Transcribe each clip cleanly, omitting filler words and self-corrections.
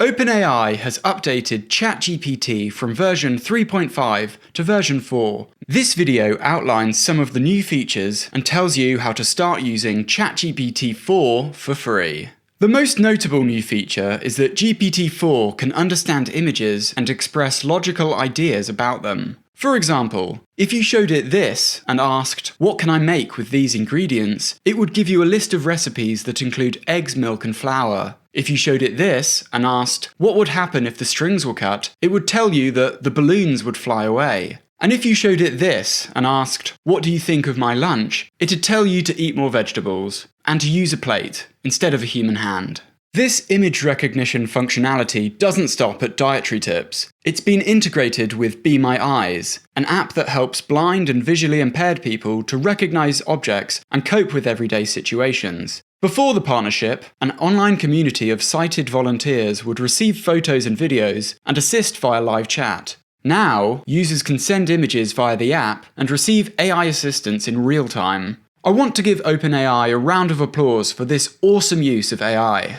OpenAI has updated ChatGPT from version 3.5 to version 4. This video outlines some of the new features and tells you how to start using ChatGPT-4 for free. The most notable new feature is that GPT-4 can understand images and express logical ideas about them. For example, if you showed it this and asked, "What can I make with these ingredients?" it would give you a list of recipes that include eggs, milk, and flour. If you showed it this and asked, "What would happen if the strings were cut?" it would tell you that the balloons would fly away. And if you showed it this and asked, "What do you think of my lunch?" it'd tell you to eat more vegetables and to use a plate instead of a human hand. This image recognition functionality doesn't stop at dietary tips. It's been integrated with Be My Eyes, an app that helps blind and visually impaired people to recognize objects and cope with everyday situations. Before the partnership, an online community of sighted volunteers would receive photos and videos and assist via live chat. Now, users can send images via the app and receive AI assistance in real time. I want to give OpenAI a round of applause for this awesome use of AI.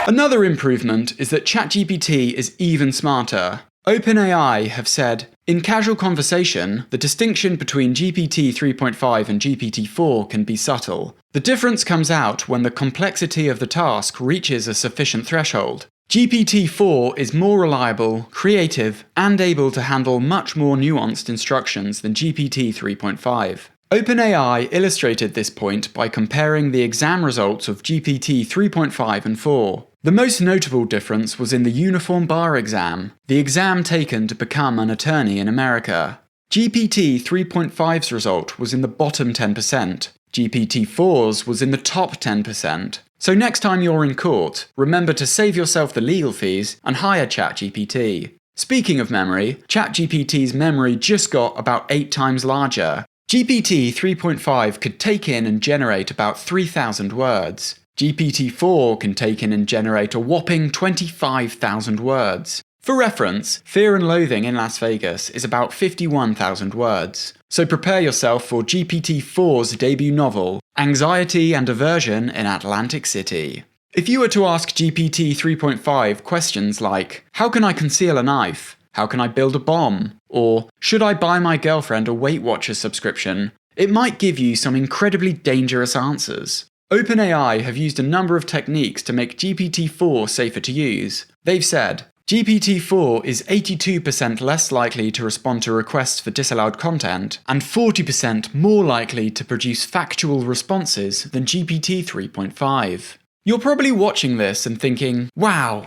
Another improvement is that ChatGPT is even smarter. OpenAI have said, in casual conversation, the distinction between GPT 3.5 and GPT-4 can be subtle. The difference comes out when the complexity of the task reaches a sufficient threshold. GPT-4 is more reliable, creative, and able to handle much more nuanced instructions than GPT 3.5. OpenAI illustrated this point by comparing the exam results of GPT 3.5 and 4. The most notable difference was in the uniform bar exam, the exam taken to become an attorney in America. GPT 3.5's result was in the bottom 10%. GPT-4's was in the top 10%. So next time you're in court, remember to save yourself the legal fees and hire ChatGPT. Speaking of memory, ChatGPT's memory just got about 8 times larger. GPT 3.5 could take in and generate about 3,000 words. GPT-4 can take in and generate a whopping 25,000 words. For reference, Fear and Loathing in Las Vegas is about 51,000 words. So prepare yourself for GPT-4's debut novel, Anxiety and Aversion in Atlantic City. If you were to ask GPT 3.5 questions like, "How can I conceal a knife? How can I build a bomb?" Or, "Should I buy my girlfriend a Weight Watchers subscription?" it might give you some incredibly dangerous answers. OpenAI have used a number of techniques to make GPT-4 safer to use. They've said, GPT-4 is 82% less likely to respond to requests for disallowed content, and 40% more likely to produce factual responses than GPT 3.5. You're probably watching this and thinking, wow,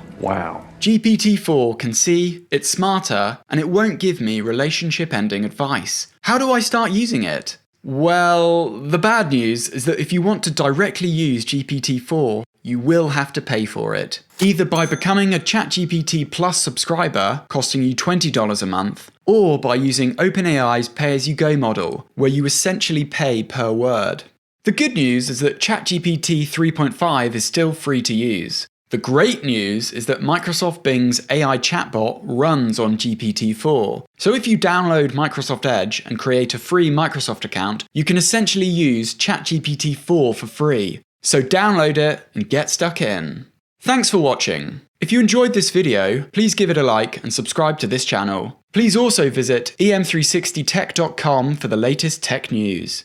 GPT-4 can see, it's smarter, and it won't give me relationship-ending advice. How do I start using it? Well, the bad news is that if you want to directly use GPT-4, you will have to pay for it. Either by becoming a ChatGPT Plus subscriber, costing you $20 a month, or by using OpenAI's pay-as-you-go model, where you essentially pay per word. The good news is that ChatGPT 3.5 is still free to use. The great news is that Microsoft Bing's AI chatbot runs on GPT-4. So if you download Microsoft Edge and create a free Microsoft account, you can essentially use ChatGPT-4 for free. So download it and get stuck in. Thanks for watching. If you enjoyed this video, please give it a like and subscribe to this channel. Please also visit em360tech.com for the latest tech news.